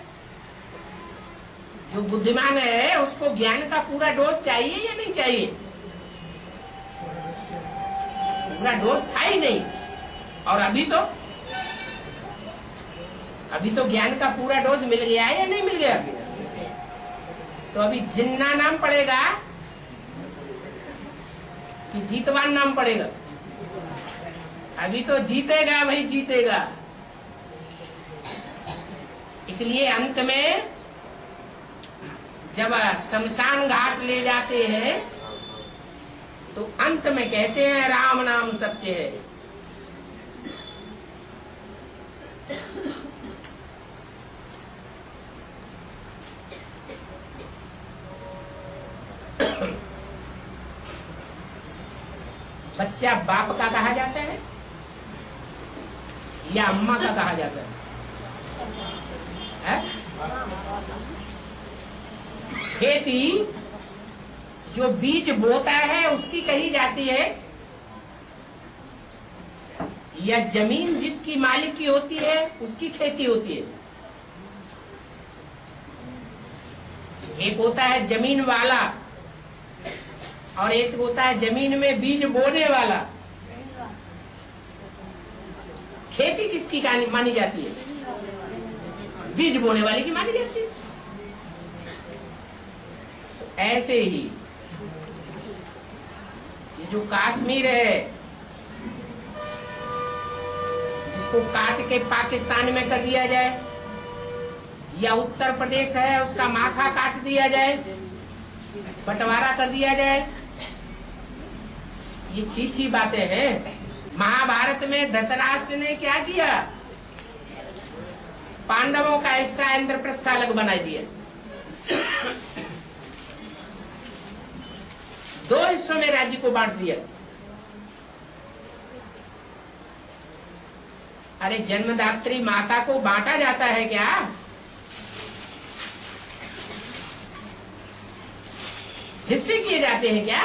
Speaker 1: जो बुद्धिमान है उसको ज्ञान का पूरा डोज चाहिए या नहीं चाहिए? पूरा डोज था ही नहीं। और अभी तो ज्ञान का पूरा डोज मिल गया है या नहीं मिल गया? तो अभी जिन्ना नाम पड़ेगा कि जीतवान नाम पड़ेगा? अभी तो जीतेगा भाई, जीतेगा। इसलिए अंत में जब शमशान घाट ले जाते हैं तो अंत में कहते हैं राम नाम सत्य है। बच्चा बाप का कहा जाता है या अम्मा का कहा जाता है? खेती जो बीज बोता है उसकी कही जाती है, या जमीन जिसकी मालिक की होती है उसकी खेती होती है? एक होता है जमीन वाला और एक होता है जमीन में बीज बोने वाला। खेती किसकी मानी जाती है? बीज बोने वाले की मानी जाती है। ऐसे ही ये जो कश्मीर है, इसको काट के पाकिस्तान में कर दिया जाए, या उत्तर प्रदेश है उसका माथा काट दिया जाए, बंटवारा कर दिया जाए, ये छी बातें हैं। महाभारत में धृतराष्ट्र ने क्या किया? पांडवों का हिस्सा इंद्रप्रस्थ अलग बना दिया, 2 हिस्सों में राज्य को बांट दिया। अरे जन्मदात्री माता को बांटा जाता है क्या? हिस्से किए जाते हैं क्या?